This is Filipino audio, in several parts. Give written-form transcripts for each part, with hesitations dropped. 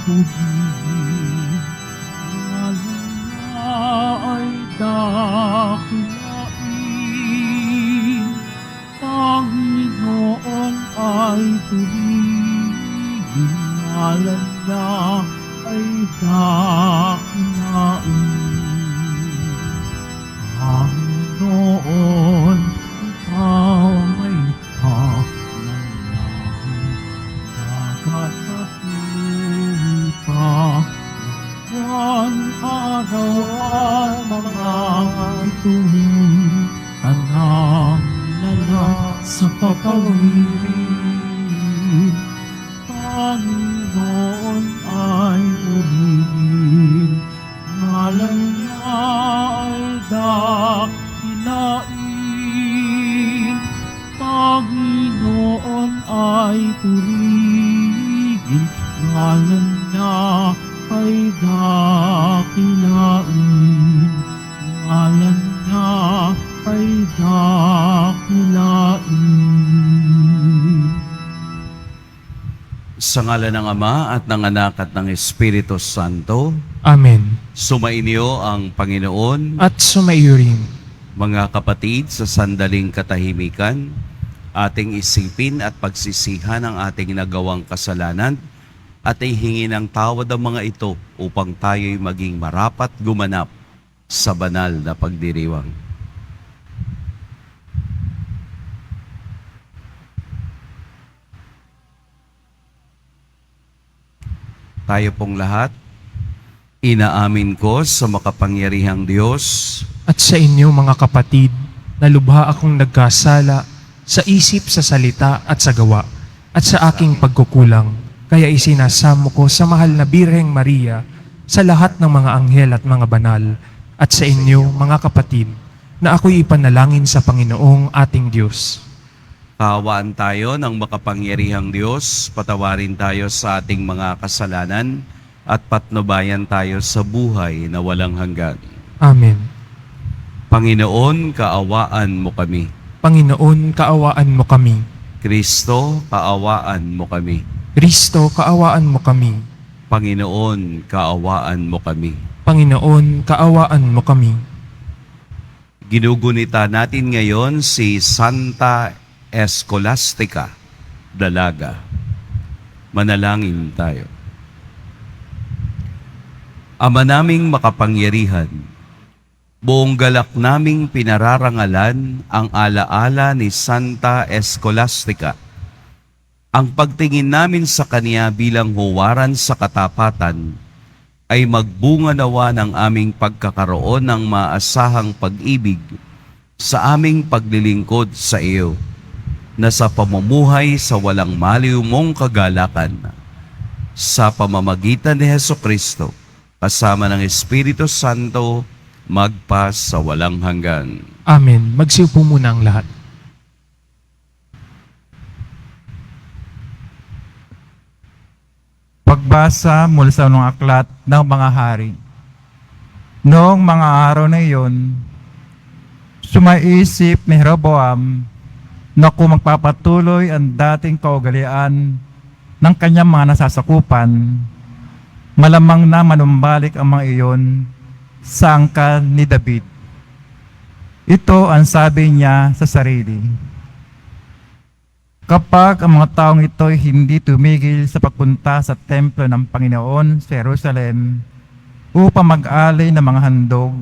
puging, lalo na ay dakilain. Panginoon ay puging, ngalan na ay dakilain. Panginoon, ikaw may likha ng langit, dagat at lupa, buwan, araw at mga bituin, tanang nila sa papawirin. Panginoon ay purihin, ngalan niya ay dakilain. Panginoon ay purihin, ngalan niya ay dakilain. Ngalan niya ay dakilain. Sa ngala ng Ama at ng Anak at ng Espiritu Santo, Amen. sumainyo ang Panginoon. At sumaiyo rin. Mga kapatid, sa sandaling katahimikan, ating isipin at pagsisihan ang ating nagawang kasalanan at ihingi ng tawad ang mga ito upang tayo'y maging marapat gumanap sa banal na pagdiriwang. Tayo pong lahat, inaamin ko sa makapangyarihang Diyos At sa inyo mga kapatid, na lubha akong nagkasala sa isip, sa salita at sa gawa, at sa aking pagkukulang. Kaya isinasamo ko sa mahal na Birheng Maria, sa lahat ng mga anghel at mga banal, at sa inyo mga kapatid, na ako'y ipanalangin sa Panginoong ating Diyos. Kaawaan tayo ng makapangyarihang Diyos, patawarin tayo sa ating mga kasalanan, at patnubayan tayo sa buhay na walang hanggan. Amen. Panginoon, kaawaan mo kami. Panginoon, kaawaan mo kami. Kristo, kaawaan mo kami. Kristo, kaawaan mo kami. Panginoon, kaawaan mo kami. Panginoon, kaawaan mo kami. Ginugunita natin ngayon si Santa Escolastica, Dalaga. Manalangin tayo. Ama naming makapangyarihan, buong galak naming pinararangalan ang alaala ni Santa Escolastica. Ang pagtingin namin sa kaniya bilang huwaran sa katapatan ay magbunga nawa ng aming pagkakaroon ng maasahang pag-ibig sa aming paglilingkod sa iyo, na sa pamumuhay sa walang maliw mong kagalakan, sa pamamagitan ni Hesukristo, kasama ng Espiritu Santo, magpa sa walang hanggan. Amen. Magsiupo muna ang lahat. Pagbasa mula sa unang aklat ng mga hari. Noong mga araw na iyon, sumaisip ni Jeroboam na kung magpapatuloy ang dating kaugalian ng kanyang mga nasasakupan, malamang na manumbalik ang mga iyon sa angkan ni David. Ito ang sabi niya sa sarili: kapag ang mga taong ito ay hindi tumigil sa pagpunta sa templo ng Panginoon sa Jerusalem upang mag-alay ng mga handog,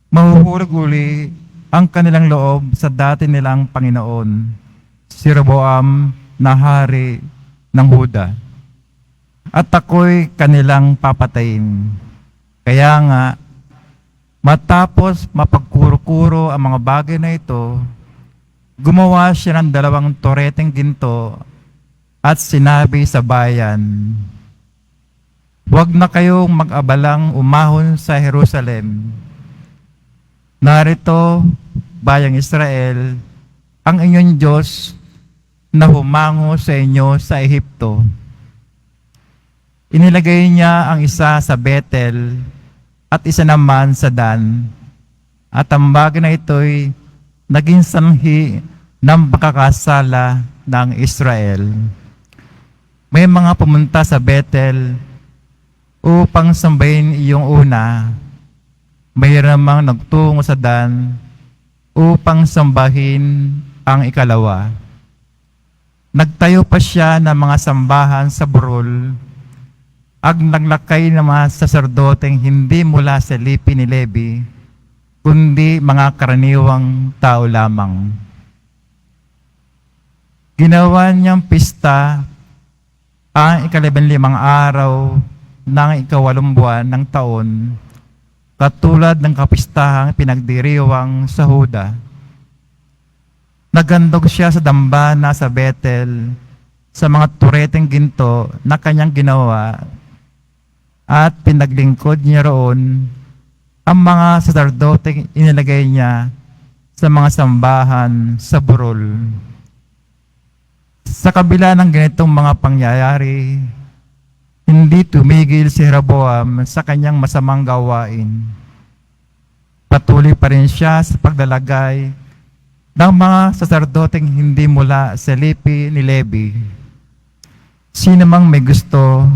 mahuhulog uli ang kanilang loob sa dati nilang Panginoon, si Jeroboam na hari ng Huda, at ako'y kanilang papatayin. Kaya nga, matapos mapagkuro-kuro ang mga bagay na ito, gumawa siya ng 2 toreteng ginto at sinabi sa bayan, "Huwag na kayong mag-abalang umahon sa Jerusalem. Narito, bayang Israel, ang inyong Diyos na humango sa inyo sa Ehipto." Inilagay niya ang isa sa Bethel at isa naman sa Dan, at ang bagay na ito'y naging sanhi ng pagkakasala ng Israel. may mga pumunta sa Bethel upang sambahin iyong una. May namang nagtungo sa Dan upang sambahin ang ikalawa. Nagtayo pa siya ng mga sambahan sa burol at naglakay ng mga saserdoteng hindi mula sa lipi ni Levi, kundi mga karaniwang tao lamang. Ginawa niyang pista ang 15 araw ng 8 buwan ng taon, katulad ng kapistahang pinagdiriwang sa Huda. Nagandog siya sa dambana sa Bethel sa mga tureteng ginto na kanyang ginawa at pinaglingkod niya roon ang mga saserdoteng inilagay niya sa mga sambahan sa burol. Sa kabila ng ganitong mga pangyayari, hindi tumigil si Rehoboam sa kanyang masamang gawain. Patuloy pa rin siya sa paglalagay ng mga saserdoteng hindi mula sa lipi ni Levi. Sino mang may gusto,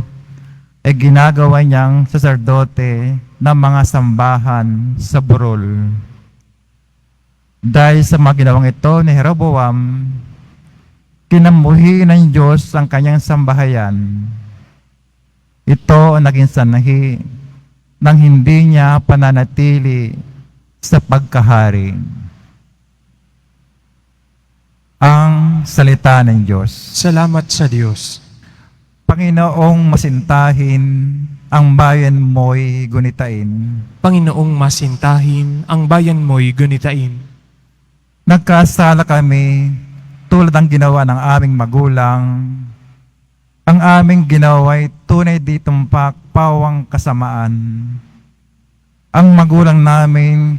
ay ginagawa niyang saserdote ng mga sambahan sa burol. Dahil sa mga ginawang ito ni Rehoboam, kinamuhi ng Diyos ang kanyang sambahayan. Ito ang naging sanhi ng hindi niya pananatili sa pagkahari. Ang salita ng Diyos. Salamat sa Diyos. Panginoong masintahin, ang bayan mo'y gunitain. Panginoong masintahin, ang bayan mo'y gunitain. Nagkasala kami tulad ng ginawa ng aming magulang. Ang aming ginawa'y tunay di tumpak pawang kasamaan. Ang magulang namin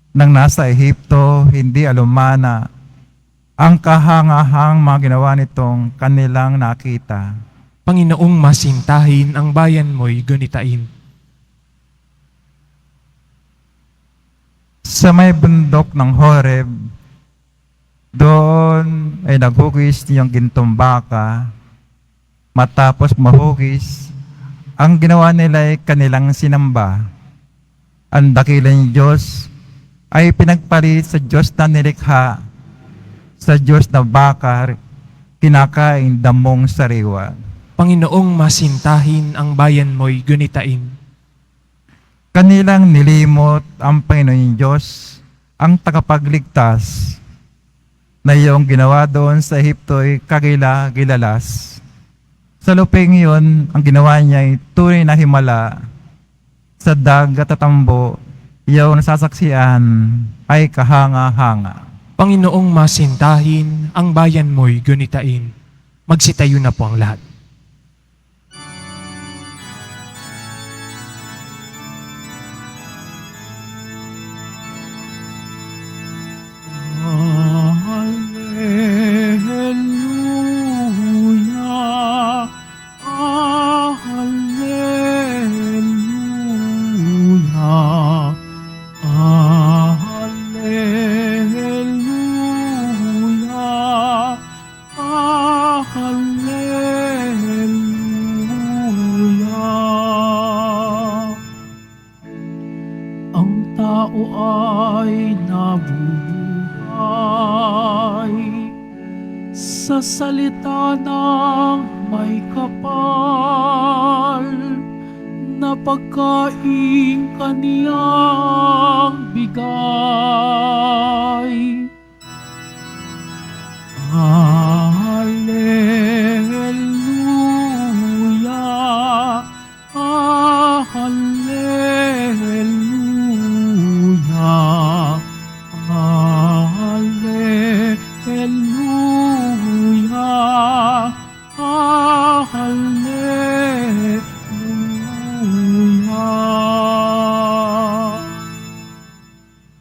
nang nasa Ehipto, hindi alumana ang kahangahang mga ginawa nitong kanilang nakita. Panginoong masintahin, ang bayan mo'y gunitain. Sa may bundok ng Horeb, doon ay naghugis niyang gintong baka. Matapos mahugis, ang ginawa nila ay kanilang sinamba. Ang dakilang Diyos ay pinagpalit sa Diyos na nilikha, sa Diyos na baka, kinakain damong sariwa. Panginoong masintahin, ang bayan mo'y gunitain. Kanilang nilimot ang Panginoon Diyos, ang tagapagligtas, na iyong ginawa doon sa Ehipto ay kagila-gilalas. Sa luping iyon, ang ginawa niya ay tunay na himala. Sa dagat at tambo, iyong nasasaksihan ay kahanga-hanga. Panginoong masintahin, ang bayan mo'y gunitain. Magsitayo na po ang lahat. Hallelujah, hallelujah, hallelujah, hallelujah. Ang tao ay nabubuhay sa salita ng may kapal na pagkain kaniyang bigay. Hallelujah, hallelujah, hallelujah, hallelujah.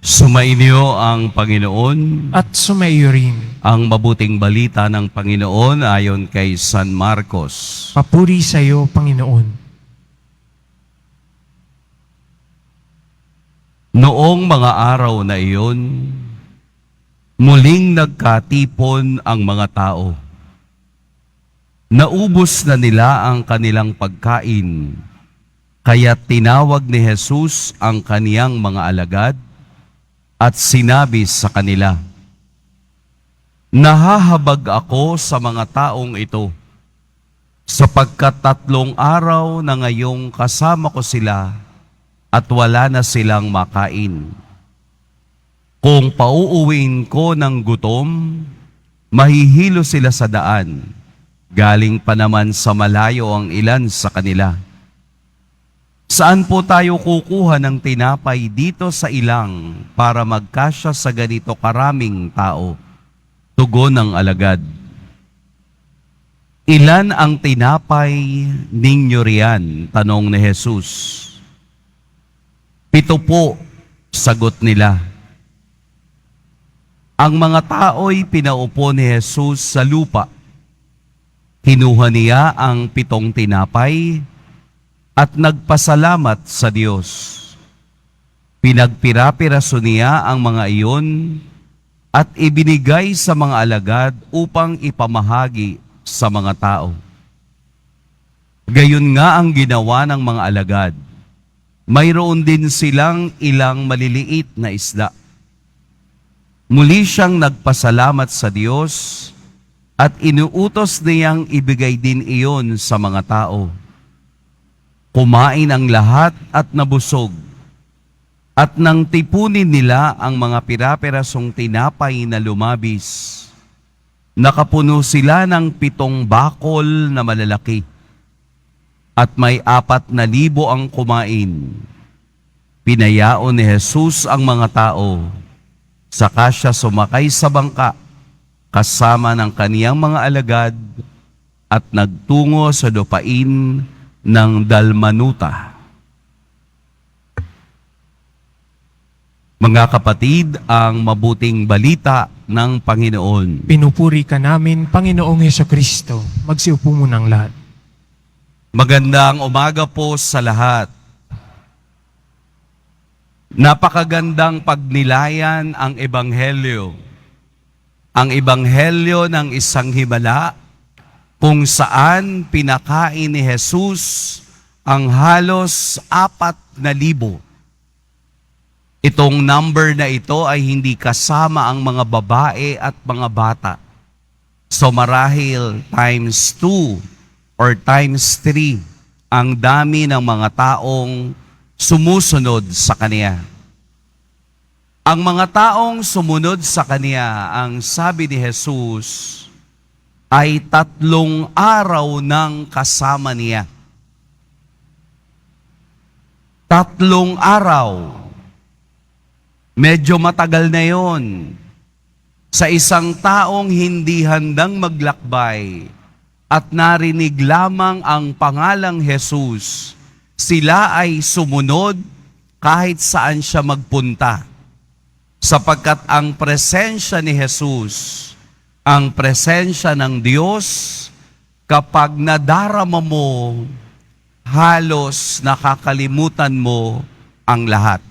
Sumainyo ang Panginoon. At sumaiyo rin. Ang mabuting balita ng Panginoon ayon kay San Marcos. Papuri sa iyo, Panginoon. Noong mga araw na iyon, muling nagkatipon ang mga tao. Naubos na nila ang kanilang pagkain, kaya tinawag ni Jesus ang kaniyang mga alagad at sinabi sa kanila, "Nahahabag ako sa mga taong ito, sapagkat 3 araw na ngayong kasama ko sila at wala na silang makain. Kung pauuwiin ko ng gutom, mahihilo sila sa daan. Galing pa naman sa malayo ang ilan sa kanila. Saan po tayo kukuha ng tinapay dito sa ilang para magkasya sa ganito karaming tao?" Tugon ng alagad, "Ilan ang tinapay ninyo riyan?" Tanong ni Jesus. "7 po," sagot nila. Ang mga tao'y pinaupo ni Jesus sa lupa. Kinuha niya ang 7 tinapay at nagpasalamat sa Diyos. Pinagpira-piraso niya ang mga iyon at ibinigay sa mga alagad upang ipamahagi sa mga tao. Gayon nga ang ginawa ng mga alagad. Mayroon din silang ilang maliliit na isda. Muli siyang nagpasalamat sa Diyos at inuutos niyang ibigay din iyon sa mga tao. Kumain ang lahat at nabusog. At nang tipunin nila ang mga pira-pirasong tinapay na lumabis, nakapuno sila ng 7 bakol na malalaki. At may 4,000 ang kumain. Pinayaon ni Jesus ang mga tao, saka siya sumakay sa bangka kasama ng kaniyang mga alagad at nagtungo sa lupain ng Dalmanuta. Mga kapatid, ang mabuting balita ng Panginoon. Pinupuri ka namin, Panginoong Hesukristo. Magsiupo mo ng lahat. Magandang umaga po sa lahat. Napakagandang pagnilayan ang Ebanghelyo. Ang Ebanghelyo ng isang himala kung saan pinakain ni Jesus ang halos 4,000. Itong number na ito ay hindi kasama ang mga babae at mga bata. So marahil times 2 or times 3 ang dami ng mga taong sumusunod sa Kanya. Ang mga taong sumunod sa Kanya, ang sabi ni Jesus, ay 3 araw nang kasama Niya. 3 araw. Medyo matagal na yon sa isang taong hindi handang maglakbay at narinig lamang ang pangalang Jesus. Sila ay sumunod kahit saan siya magpunta. Sapagkat ang presensya ni Jesus, ang presensya ng Diyos, kapag nadarama mo, halos nakakalimutan mo ang lahat.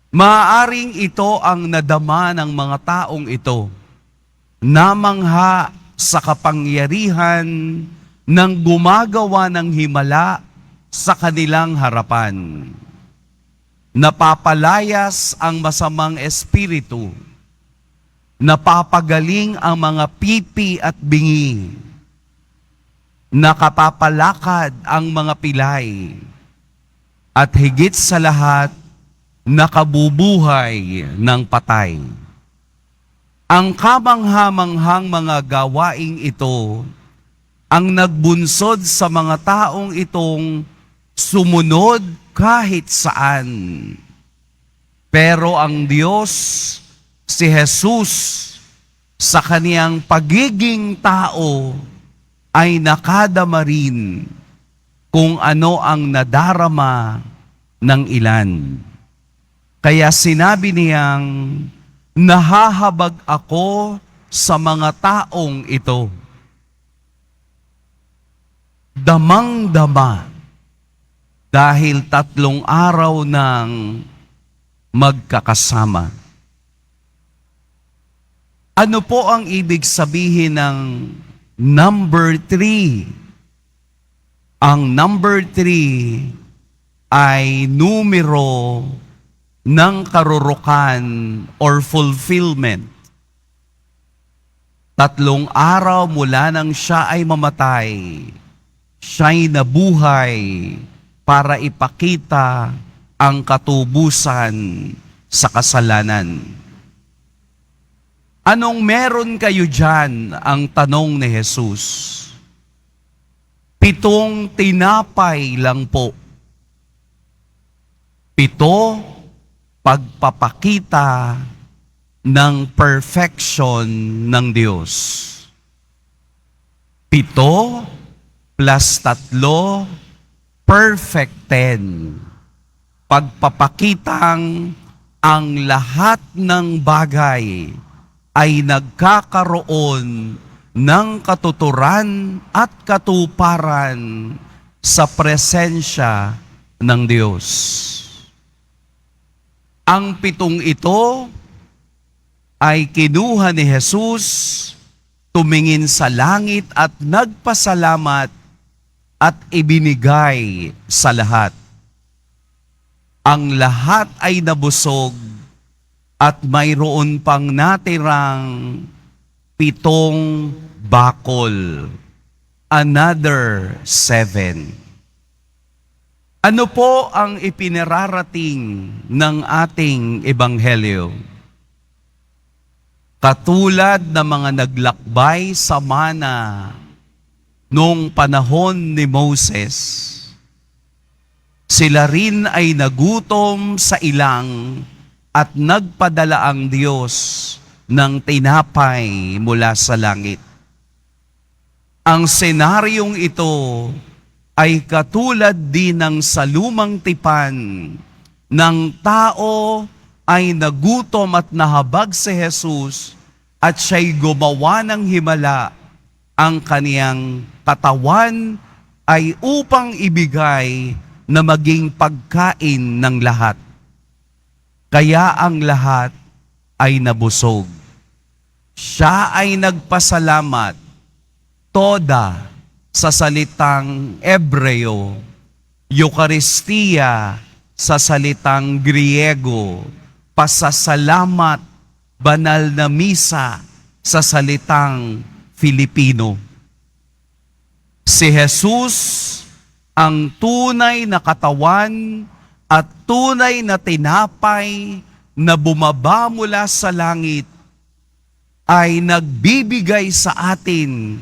Maaaring ito ang nadama ng mga taong ito, namangha sa kapangyarihan ng gumagawa ng himala sa kanilang harapan. Napapalayas ang masamang espiritu, napapagaling ang mga pipi at bingi, nakapapalakad ang mga pilay, at higit sa lahat, nakabubuhay ng patay. Ang kamangha-manghang mga gawaing ito ang nagbunsod sa mga taong itong sumunod kahit saan. Pero ang Diyos, si Jesus, sa kaniyang pagiging tao, ay nakadama rin kung ano ang nadarama ng ilan. Kaya sinabi niyang, nahahabag ako sa mga taong ito. Damang-dama dahil 3 araw nang magkakasama. Ano po ang ibig sabihin ng Number 3. Ang number 3 ay numero ng karurukan or fulfillment. 3 araw mula nang siya ay mamatay, siya'y nabuhay para ipakita ang katubusan sa kasalanan. Anong meron kayo dyan? Ang tanong ni Jesus. 7 tinapay lang po. 7, pagpapakita ng perfection ng Diyos. 7 plus 3, perfect 10. Pagpapakitang ang lahat ng bagay ay nagkakaroon ng katuturan at katuparan sa presensya ng Diyos. Ang 7 ito ay kinuha ni Jesus, tumingin sa langit at nagpasalamat at ibinigay sa lahat. Ang lahat ay nabusog at mayroon pang natirang 7 bakol. Another 7. Ano po ang ipinararating ng ating ebanghelyo? Katulad ng mga naglakbay sa mana noong panahon ni Moses, sila rin ay nagutom sa ilang at nagpadala ang Diyos ng tinapay mula sa langit. Ang senaryong ito ay katulad din ng sa lumang tipan ng tao ay nagutom at nahabag si Jesus at siya'y gumawa ng himala. Ang kaniyang katawan ay upang ibigay na maging pagkain ng lahat. Kaya ang lahat ay nabusog. Siya ay nagpasalamat, toda sa salitang Ebreo, Eucharistia sa salitang Griego, pasasalamat, banal na misa sa salitang Filipino. Si Jesus ang tunay na katawan at tunay na tinapay na bumaba mula sa langit ay nagbibigay sa atin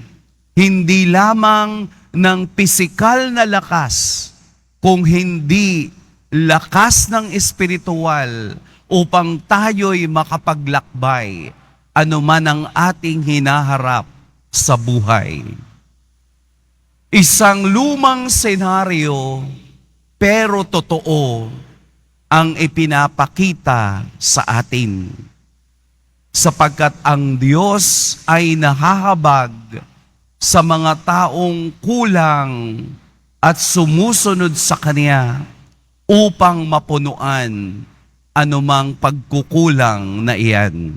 hindi lamang ng pisikal na lakas, kung hindi lakas ng espiritual upang tayo'y makapaglakbay anuman ang ating hinaharap sa buhay. Isang lumang senaryo, pero totoo ang ipinapakita sa atin. Sapagkat ang Diyos ay nahahabag sa mga taong kulang at sumusunod sa Kanya upang mapunuan anumang pagkukulang na iyan.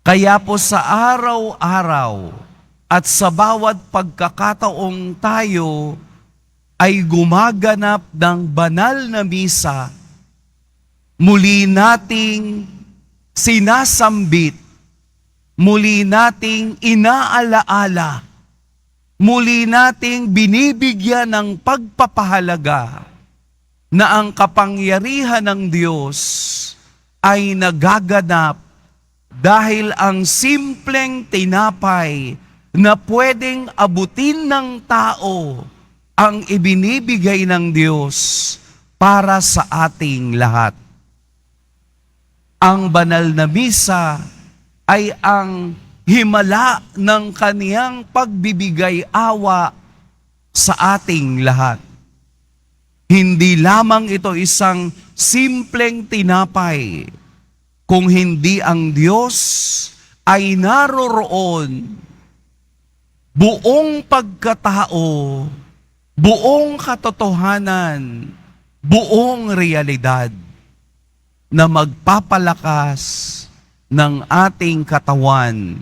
Kaya po sa araw-araw at sa bawat pagkakataong tayo ay gumaganap ng banal na misa, muli nating sinasambit, muli nating inaalaala, muli nating binibigyan ng pagpapahalaga na ang kapangyarihan ng Diyos ay nagaganap dahil ang simpleng tinapay na pwedeng abutin ng tao ang ibinibigay ng Diyos para sa ating lahat. Ang banal na misa ay ang himala ng Kaniyang pagbibigay awa sa ating lahat. Hindi lamang ito isang simpleng tinapay, kung hindi ang Diyos ay naroroon, buong pagkatao, buong katotohanan, buong realidad na magpapalakas ng ating katawan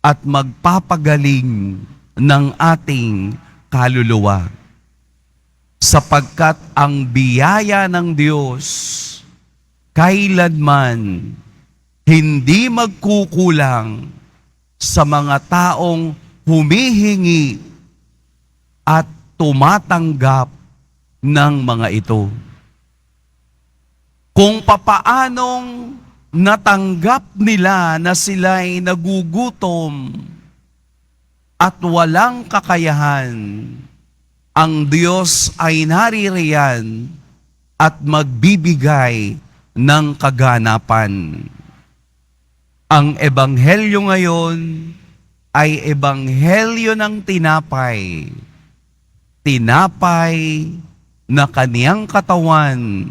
at magpapagaling ng ating kaluluwa. Sapagkat ang biyaya ng Diyos kailanman hindi magkukulang sa mga taong humihingi at tumatanggap ng mga ito. Kung papaanong natanggap nila na sila'y nagugutom at walang kakayahan, ang Diyos ay naririyan at magbibigay ng kaganapan. Ang ebanghelyo ngayon ay ebanghelyo ng tinapay. Tinapay na kaniyang katawan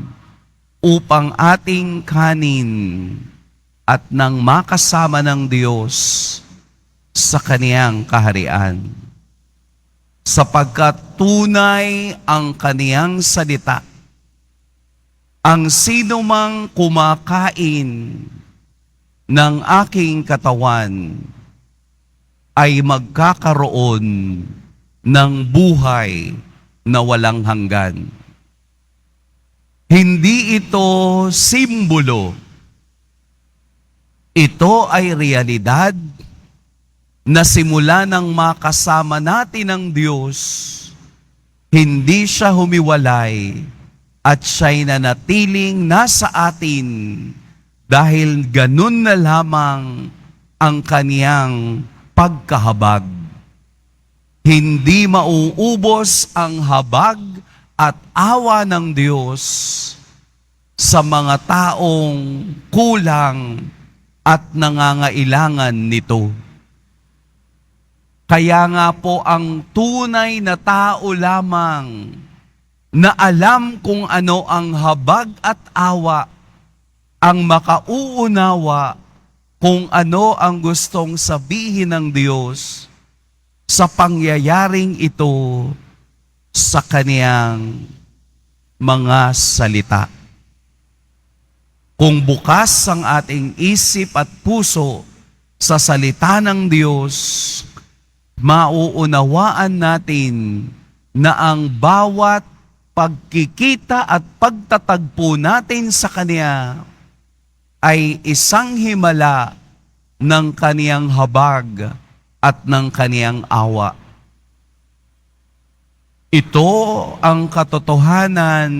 upang ating kanin at nang makasama ng Diyos sa kaniyang kaharian. Sapagkat tunay ang kaniyang salita. Ang sinumang kumakain ng aking katawan ay magkakaroon ng buhay na walang hanggan. Hindi ito simbolo. Ito ay realidad na simula nang makasama natin ang Diyos, hindi siya humiwalay at siya'y nanatiling nasa atin dahil ganun na lamang ang kaniyang pagkahabag. Hindi mauubos ang habag at awa ng Diyos sa mga taong kulang at nangangailangan nito. Kaya nga po ang tunay na tao lamang na alam kung ano ang habag at awa, ang makauunawa kung ano ang gustong sabihin ng Diyos sa pangyayaring ito sa kaniyang mga salita. Kung bukas ang ating isip at puso sa salita ng Diyos, mauunawaan natin na ang bawat pagkikita at pagtatagpo natin sa Kanya ay isang himala ng Kaniyang habag at ng Kaniyang awa. Ito ang katotohanan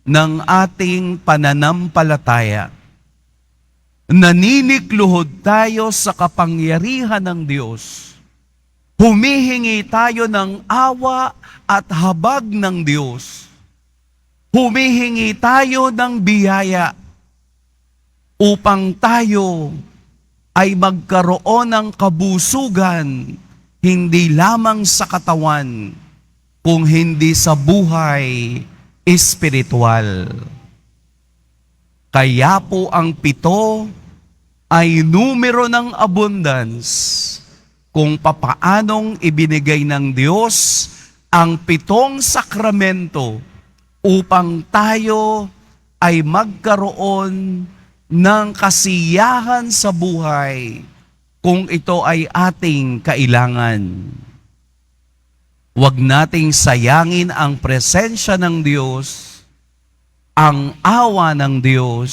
ng ating pananampalataya. Naninikluhod tayo sa kapangyarihan ng Diyos. Humihingi tayo ng awa at habag ng Diyos. Humihingi tayo ng biyaya upang tayo ay magkaroon ng kabusugan, hindi lamang sa katawan, kung hindi sa buhay espiritual. Kaya po ang 7 ay numero ng abundance kung papaanong ibinigay ng Diyos ang 7 sakramento upang tayo ay magkaroon ng kasiyahan sa buhay kung ito ay ating kailangan. Huwag nating sayangin ang presensya ng Diyos, ang awa ng Diyos,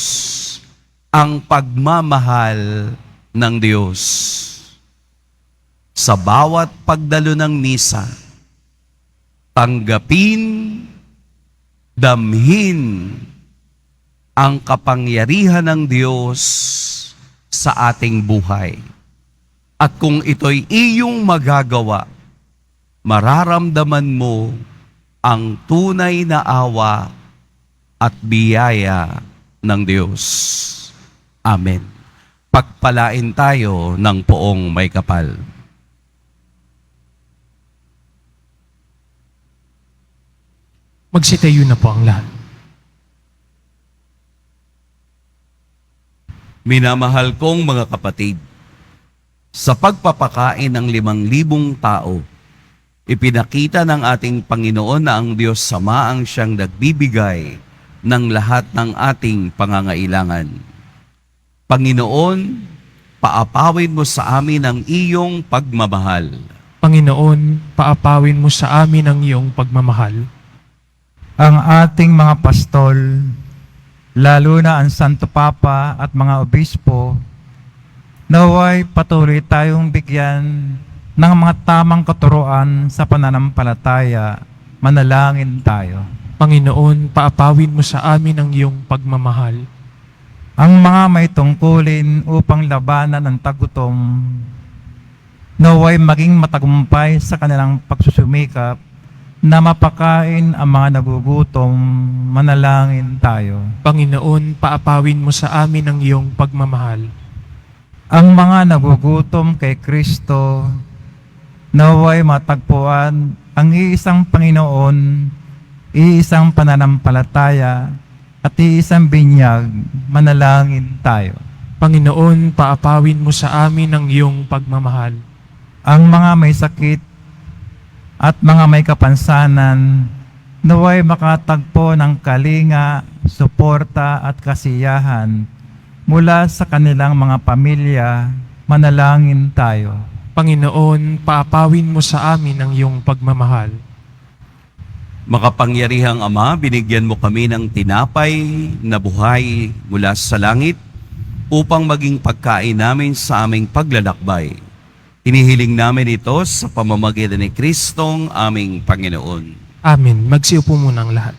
ang pagmamahal ng Diyos. Sa bawat pagdalo ng misa, tanggapin, damhin ang kapangyarihan ng Diyos sa ating buhay. At kung ito'y iyong magagawa, mararamdaman mo ang tunay na awa at biyaya ng Diyos. Amen. Pagpalain tayo ng poong may kapal. Magsitayo na po ang lahat. Minamahal kong mga kapatid, sa pagpapakain ng 5,000 tao, ipinakita ng ating Panginoon na ang Diyos Sama ang siyang nagbibigay ng lahat ng ating pangangailangan. Panginoon, paapawin mo sa amin ang iyong pagmamahal. Panginoon, paapawin mo sa amin ang iyong pagmamahal. Ang ating mga pastol, lalo na ang Santo Papa at mga obispo, naway patuloy tayong bigyan ng mga tamang katuruan sa pananampalataya. Manalangin tayo. Panginoon, paapawin mo sa amin ang iyong pagmamahal. Ang mga may tungkulin upang labanan ang tagutom, naway maging matagumpay sa kanilang pagsusumikap na mapakain ang mga nagugutom. Manalangin tayo. Panginoon, paapawin mo sa amin ang iyong pagmamahal. Ang mga nagugutom kay Kristo, naway matagpuan ang iisang Panginoon, iisang pananampalataya, at iisang binyag. Manalangin tayo. Panginoon, paapawin mo sa amin ang iyong pagmamahal. Ang mga may sakit at mga may kapansanan, naway makatagpo ng kalinga, suporta at kasiyahan mula sa kanilang mga pamilya. Manalangin tayo. Panginoon, paapawin mo sa amin ang iyong pagmamahal. Makapangyarihang Ama, binigyan mo kami ng tinapay na buhay mula sa langit upang maging pagkain namin sa aming paglalakbay. Inihiling namin ito sa pamamagitan ni Kristong aming Panginoon. Amen. Magsiupo muna ang lahat.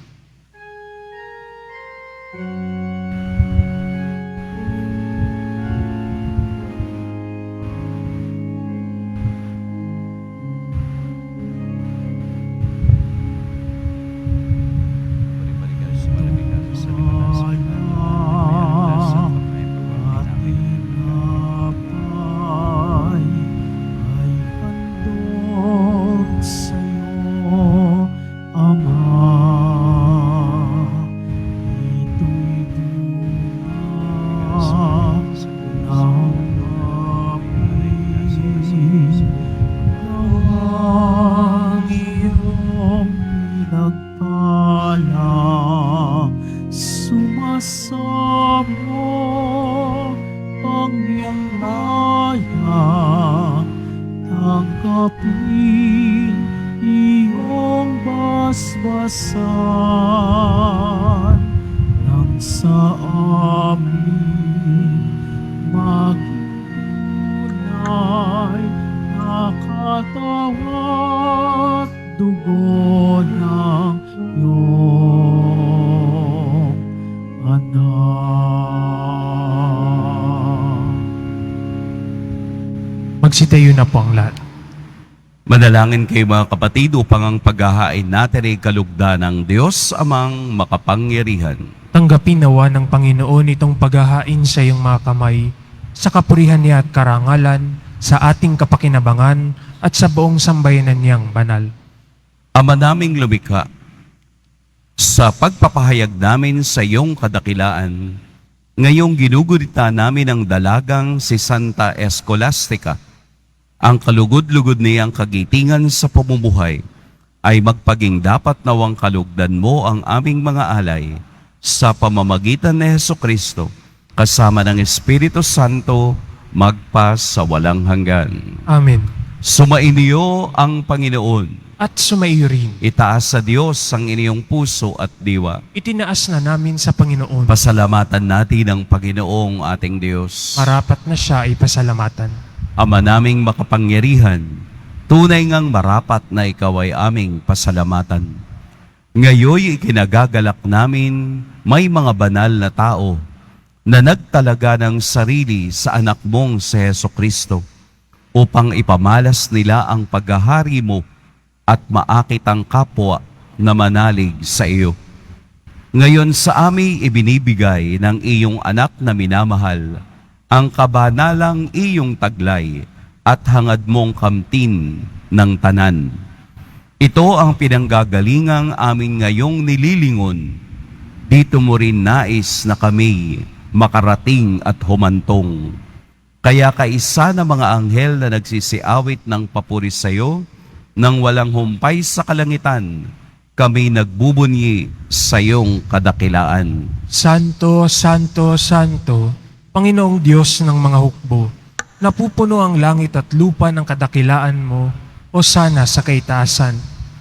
Tanggapin iyong basbasan nang sa amin magtunay na katawan at dugo ng iyong anak. Magsitayo na po ang lahat. Manalangin kayo mga kapatid upang ang paghahain natin ay kalugdan ng Diyos amang makapangyarihan. Tanggapin nawa ng Panginoon itong paghahain sa iyong mga kamay, sa kapurihan niya at karangalan, sa ating kapakinabangan at sa buong sambayanan niyang banal. Ama naming lumikha, sa pagpapahayag namin sa iyong kadakilaan, ngayong ginugurita namin ang dalagang si Santa Escolastica, ang kalugod-lugod niyang kagitingan sa pamumuhay ay magpaging dapat nawang kalugdan mo ang aming mga alay sa pamamagitan ni Hesukristo kasama ng Espiritu Santo magpa sa walang hanggan. Amen. Sumainyo ang Panginoon. At sumaiyo rin. Itaas sa Diyos ang inyong puso at diwa. Itinaas na namin sa Panginoon. Pasalamatan natin ang Panginoong ating Diyos. Marapat na siya ay pasalamatan. Ama naming makapangyarihan, tunay ngang marapat na ikaw ay aming pasalamatan. Ngayoy ikinagagalak namin may mga banal na tao na nagtalaga ng sarili sa anak mong si Hesukristo upang ipamalas nila ang paghahari mo at maakit ang kapwa na manalig sa iyo. Ngayon sa amin ibinibigay ng iyong anak na minamahal ang kabanalang iyong taglay at hangad mong kamtin ng tanan. Ito ang pinanggagalingang amin ngayong nililingon. Dito mo rin nais na kami makarating at humantong. Kaya kaisa na mga anghel na nagsisiawit ng papuri sa iyo, nang walang humpay sa kalangitan, kami nagbubunyi sa iyong kadakilaan. Santo, Santo, Santo, Panginoong Diyos ng mga hukbo, Napupuno ang langit at lupa ng kadakilaan mo, o sana sa kaitaasan.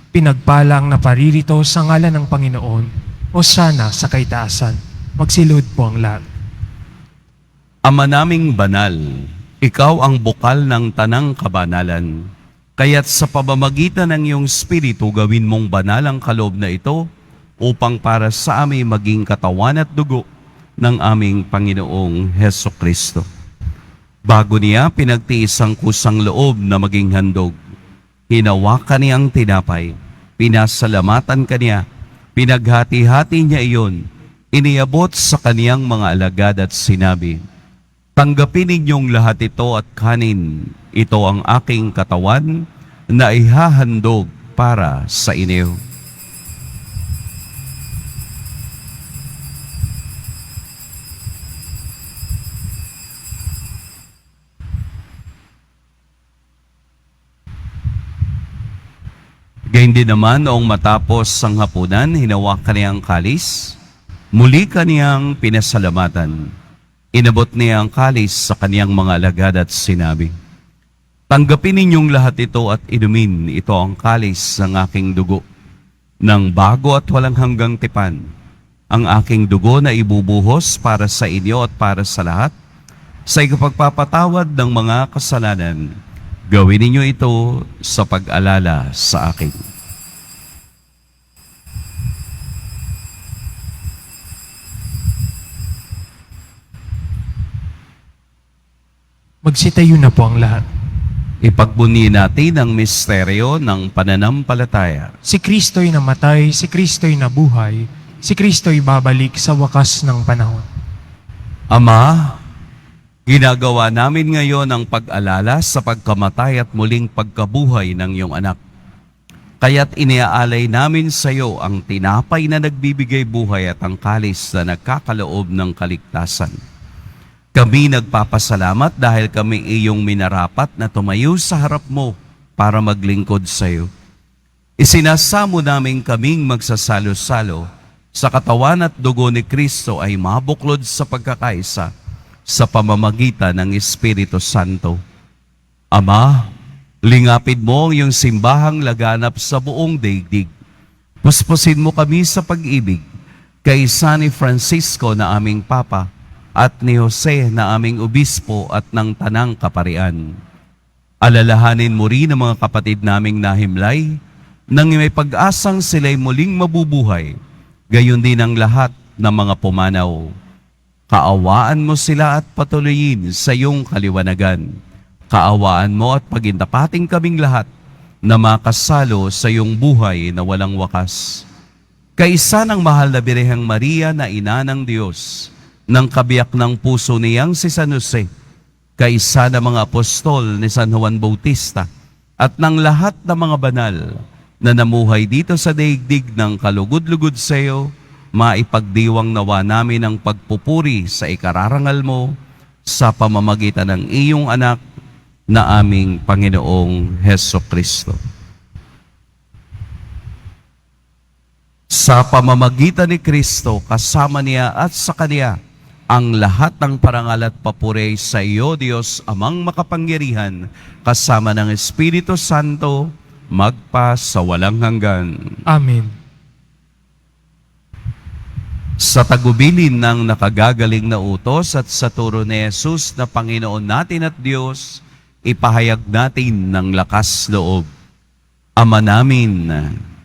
Pinagpala ang naparirito sa ngalan ng Panginoon, o sana sa kaitaasan. Magsilod po ang lahat. Ama naming banal, ikaw ang bukal ng tanang kabanalan. Kaya't sa pamamagitan ng iyong Espiritu, gawin mong banal ang kaloob na ito upang para sa amin maging katawan at dugo ng aming Panginoong Heso Kristo. Bago niya pinagtiis ang kusang loob na maging handog, hinawakan niya ang tinapay, pinasalamatan kaniya, pinaghati-hati niya iyon, iniabot sa kaniyang mga alagad at sinabi, "Tanggapin ninyong lahat ito at kanin, ito ang aking katawan na ihahandog para sa inyo." Gayun din naman noong matapos ang hapunan, hinawakan niya ang kalis, muli kaniyang pinasalamatan. Inabot niya ang kalis sa kaniyang mga alagad at sinabi, "Tanggapin ninyong lahat ito at inumin, ito ang kalis ng aking dugo, ng bago at walang hanggang tipan, ang aking dugo na ibubuhos para sa inyo at para sa lahat, sa ikapagpapatawad ng mga kasalanan. Gawin ninyo ito sa pag-alala sa akin." Magsitayo na po ang lahat. Ipagbunyi natin ang misteryo ng pananampalataya. Si Kristo'y namatay, si Kristo'y nabuhay, si Kristo'y babalik sa wakas ng panahon. Ama, ginagawa namin ngayon ang pag-alala sa pagkamatay at muling pagkabuhay ng iyong anak. Kaya't iniaalay namin sa iyo ang tinapay na nagbibigay buhay at ang kalis na nagkakaloob ng kaligtasan. Kami nagpapasalamat dahil kami iyong minarapat na tumayo sa harap mo para maglingkod sa iyo. Isinasamo namin kaming magsasalo-salo sa katawan at dugo ni Kristo ay mabuklod sa pagkakaisa sa pamamagitan ng Espiritu Santo. Ama, lingapin mo ang iyong simbahang laganap sa buong daigdig. Puspusin mo kami sa pag-ibig kay San Francisco na aming Papa at ni Jose na aming Obispo at ng Tanang Kaparian. Alalahanin mo rin ang mga kapatid naming nahimlay nang may pag-asang sila'y muling mabubuhay, gayon din ang lahat ng mga pumanaw. Kaawaan mo sila at patuloyin sa iyong kaliwanagan. Kaawaan mo at pagintapating kaming lahat na makasalo sa iyong buhay na walang wakas. Kaisa ng mahal na Birheng Maria na ina ng Diyos, ng kabiyak ng puso niyang si San Jose, kaisa ng mga apostol ni San Juan Bautista, at ng lahat ng mga banal na namuhay dito sa daigdig ng kalugod-lugod sa iyo, maipagdiwang nawa namin ang pagpupuri sa ikararangal mo sa pamamagitan ng iyong anak na aming Panginoong Heso Kristo. Sa pamamagitan ni Kristo, kasama niya at sa Kaniya, ang lahat ng parangal at papuri sa iyo, Diyos, Amang makapangyarihan, kasama ng Espiritu Santo, magpa sa walang hanggan. Amen. Sa tagubilin ng nakagagaling na utos at sa turo ni Jesus na Panginoon natin at Diyos, ipahayag natin ng lakas loob. Ama namin,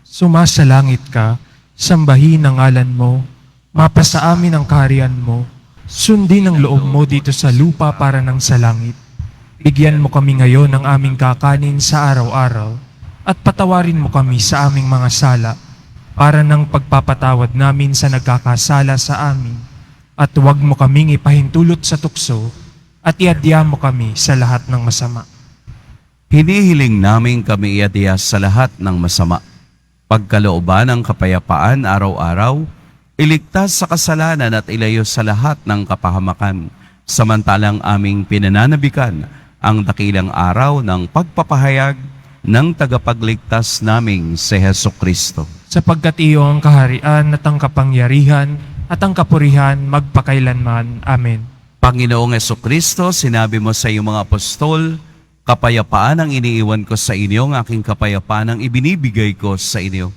Sumasalangit ka, sambahin ang ngalan mo, mapasa amin ang kaharian mo, sundin ang loob mo dito sa lupa para ng sa langit. Bigyan mo kami ngayon ng aming kakanin sa araw-araw at patawarin mo kami sa aming mga sala para ng pagpapatawad namin sa nagkakasala sa amin, at huwag mo kaming ipahintulot sa tukso at iadya mo kami sa lahat ng masama. hinihiling namin kami iadya sa lahat ng masama. Pagkalooban ng kapayapaan araw-araw, iligtas sa kasalanan at ilayo sa lahat ng kapahamakan, samantalang aming pinananabikan ang dakilang araw ng pagpapahayag ng tagapagligtas naming si Heso Kristo. Sapagkat iyo ang kaharian at ang kapangyarihan at ang kapurihan magpakailanman. Amen. Panginoong Kristo, sinabi mo sa iyong mga apostol, kapayapaan ang iniiwan ko sa inyo, ang aking kapayapaan ang ibinibigay ko sa inyo.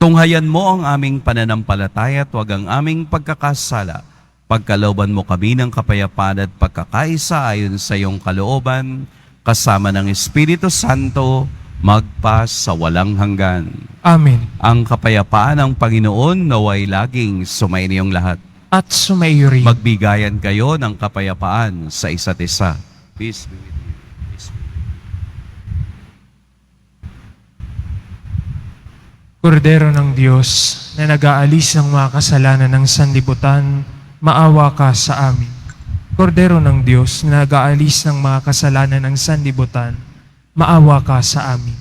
Tunghayan mo ang aming pananampalataya at huwag ang aming pagkakasala. Pagkalooban mo kami ng kapayapaan at pagkakaisa ayon sa iyong kalooban, kasama ng Espiritu Santo, magpa sa walang hanggan. Amen. Ang kapayapaan ng Panginoon naway laging sumainiyong lahat. At sumaiyo rin. Magbigayan kayo ng kapayapaan sa isa't isa. Peace be with you. Peace be with you. Kordero ng Diyos na nag-aalis ng mga kasalanan ng sanlibutan, maawa ka sa amin. Kordero ng Diyos na nag-aalis ng mga kasalanan ng sanlibutan, maawa ka sa amin.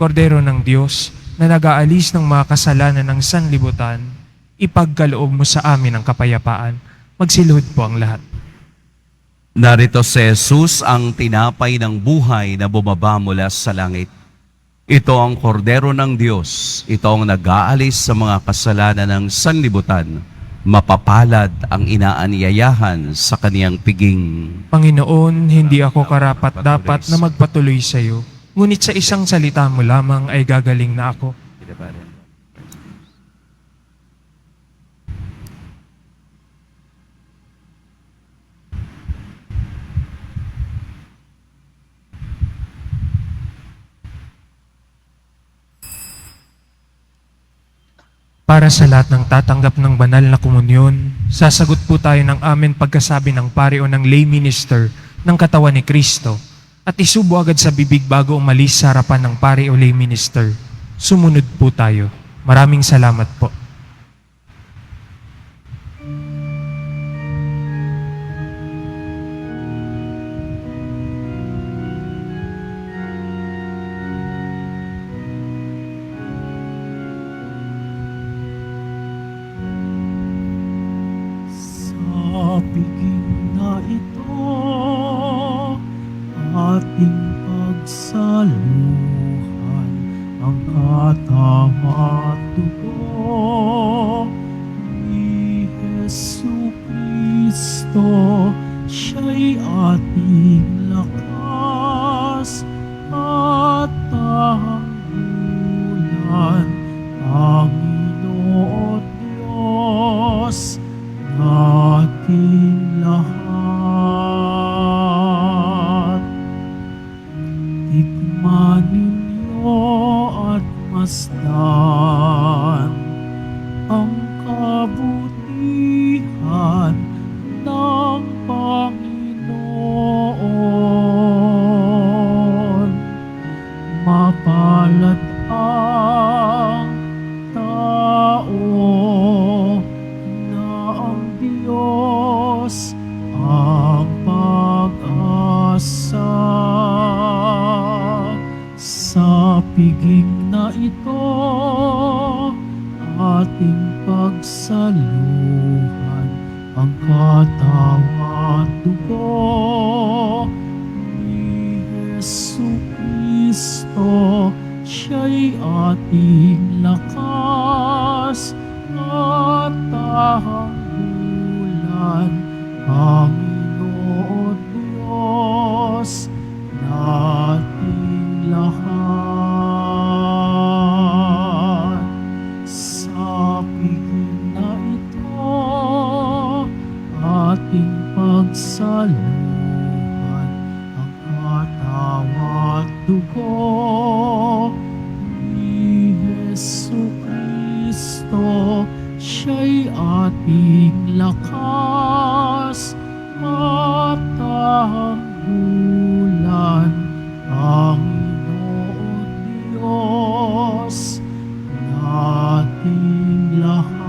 Kordero ng Diyos na nag-aalis ng mga kasalanan ng sanlibutan, ipagkaloob mo sa amin ang kapayapaan. Magsiluhod po ang lahat. Narito si Jesus ang tinapay ng buhay na bumaba mula sa langit. Ito ang kordero ng Diyos. Ito ang nag-aalis sa mga kasalanan ng sanlibutan. Mapapalad ang inaanyayahan sa kaniyang piging. Panginoon, hindi ako karapat-dapat na magpatuloy sa iyo. Ngunit sa isang salita mo lamang ay gagaling na ako. Para sa lahat ng tatanggap ng banal na komunyon, sasagot po tayo ng amen pagkasabi ng pari o ng lay minister ng katawan ni Kristo at isubo agad sa bibig bago umalis sa harapan ng pari o lay minister. Sumunod po tayo. Maraming salamat po. Sa piging na ito, ating pagsaluhan ang katawan at dugo ni Jesucristo. Siya'y ating lakas at tanggulan, Panginoon Diyos nating lahat. Tikman ninyo at masdan ang kabutihan ng Panginoon. Mapalad ang tao na ang Diyos ang pag-asa. Sa piging na ito, ating pagsaluhan ang katawan at dugo ni Jesucristo. Siya'y ating lakas at tanggulan, Panginoon Diyos nating lahat. Sa piging na ito, ating pagsaluhan ang katawan at dugo ni Jesucristo. Siya'y ating lakas at tanggulan, Panginoon Diyos nating lahat.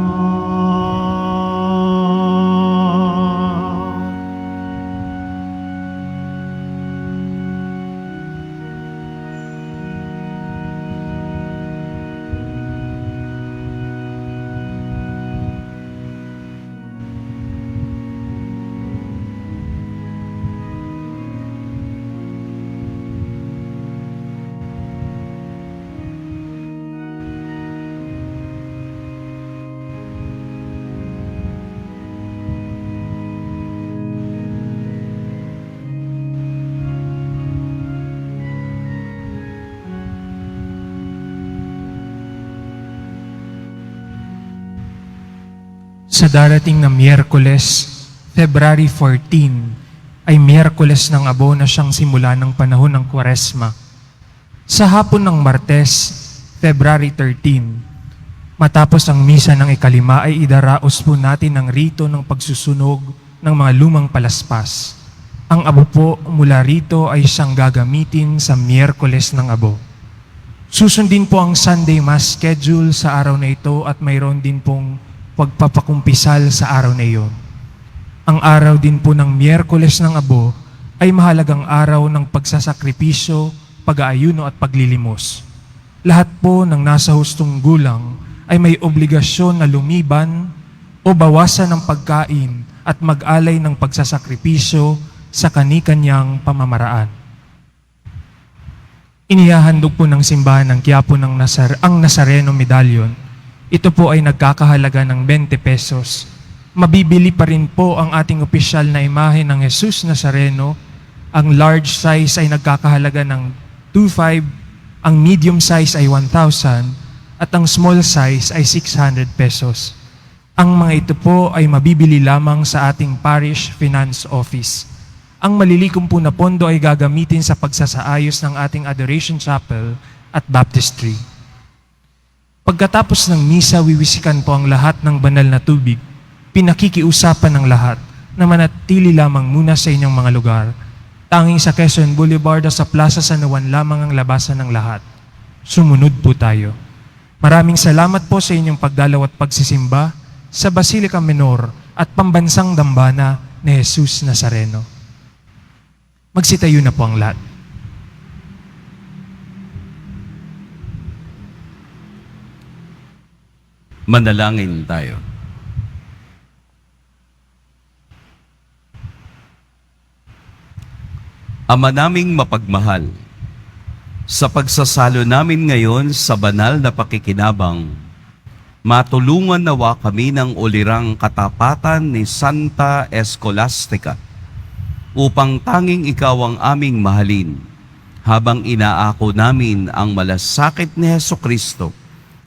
sa darating na Miyerkules, February 14, ay Miyerkules ng Abo na siyang simula ng panahon ng Kwaresma. Sa hapon ng Martes, February 13, matapos ang misa ng ikalima ay idaraos po natin ang rito ng pagsusunog ng mga lumang palaspas. Ang abo po mula rito ay siyang gagamitin sa Miyerkules ng Abo. Susundin po ang Sunday Mass schedule sa araw na ito at mayroon din pong pagpapakumpisal sa araw na iyon. Ang araw din po ng Miyerkules ng Abo ay mahalagang araw ng pagsasakripisyo, pag-aayuno at paglilimos. Lahat po ng nasa hustong gulang ay may obligasyon na lumiban o bawasan ng pagkain at mag-alay ng pagsasakripisyo sa kani-kanyang pamamaraan. Inihahandog po ng simbahan ng Quiapo ang Nazareno Medallion. Ito po ay nagkakahalaga ng 20 pesos. Mabibili pa rin po ang ating opisyal na imahe ng Jesus Nazareno. Ang large size ay nagkakahalaga ng 2,500, ang medium size ay 1,000, at ang small size ay 600 pesos. Ang mga ito po ay mabibili lamang sa ating Parish Finance Office. Ang malilikom po na pondo ay gagamitin sa pagsasaayos ng ating Adoration Chapel at Baptistry. Pagkatapos ng misa, wiwisikan po ang lahat ng banal na tubig. Pinakikiusapan ng lahat na manatili lamang muna sa inyong mga lugar. Tanging sa Quezon Boulevard o sa Plaza San Juan lamang ang labasan ng lahat. Sumunod po tayo. Maraming salamat po sa inyong pagdalaw at pagsisimba sa Basilica Menor at Pambansang Dambana ni Jesus Nazareno. Magsitayo na po ang lahat. Manalangin tayo. Ama naming mapagmahal, sa pagsasalo namin ngayon sa banal na pakikinabang, matulungan nawa kami ng ulirang katapatan ni Santa Escolastica upang tanging ikaw ang aming mahalin habang inaako namin ang malasakit ni Hesukristo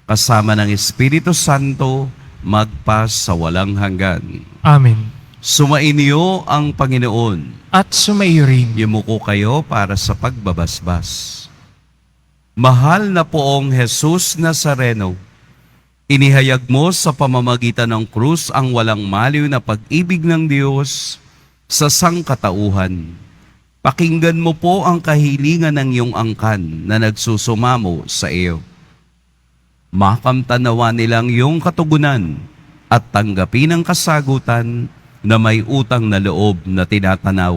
kasama ng Espiritu Santo magpas sa walang hanggan. Amen. Sumainyo ang Panginoon. At sumaiyo rin. Yumuko kayo para sa pagbabasbas. Mahal na poong Jesus Nazareno, inihayag mo sa pamamagitan ng krus ang walang maliw na pag-ibig ng Diyos sa sangkatauhan. Pakinggan mo po ang kahilingan ng iyong angkan na nagsusumamo sa iyo. Makamtanawa nilang iyong katugunan at tanggapin ang kasagutan na may utang na loob na tinatanaw.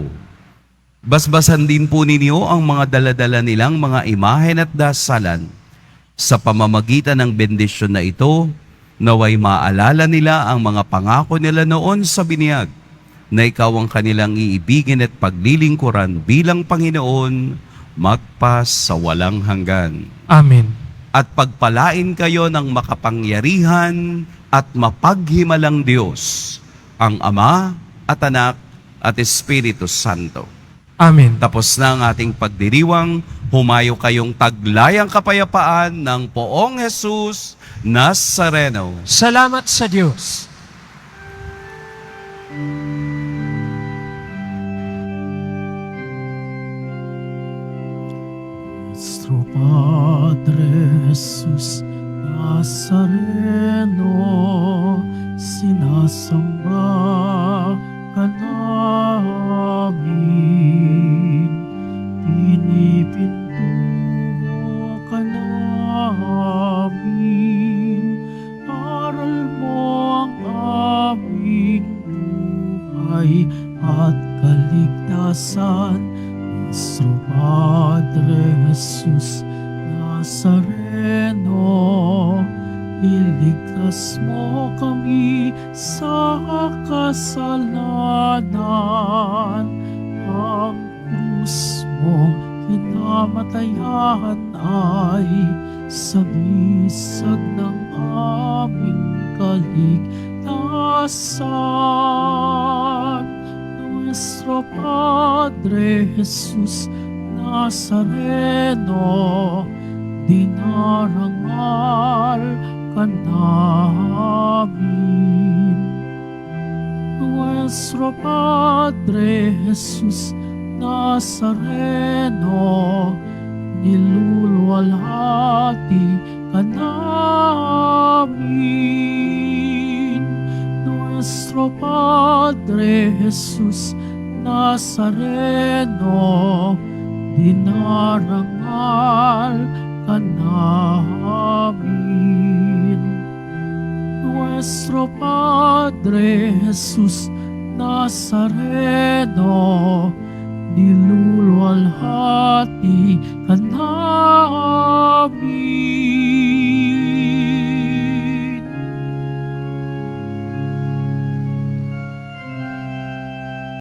Basbasan din po ninyo ang mga daladala nilang mga imahen at dasalan. Sa pamamagitan ng bendisyon na ito, naway maalala nila ang mga pangako nila noon sa biniyag, na ikaw ang kanilang iibigin at paglilingkuran bilang Panginoon, magpas sa walang hanggan. Amen. At pagpalain kayo ng makapangyarihan at mapaghimalang Diyos, ang Ama at Anak at Espiritu Santo. Amen. Tapos na ang ating pagdiriwang, humayo kayong taglayang kapayapaan ng poong Jesus Nazareno. Salamat sa Diyos. Nuestro Padre Jesus Nazareno, sinasamba ka namin, pinipintuho ka namin, aral mo ang aming buhay at kaligtasan. Nuestro Padre Jesus Nazareno, iligtas mo kami sa kasalanan. Ang krus mo kinamatayan ay sabisag ng aming kaligtasan. Nuestro Padre Jesus Nazareno, dinarangal ka namin. Nuestro Padre Jesus Nazareno, niluluwalhati ka namin. Nuestro Padre Jesus Nazareno, dinarangal ka namin. Nuestro Padre Jesus Nazareno, niluluwalhati ka namin.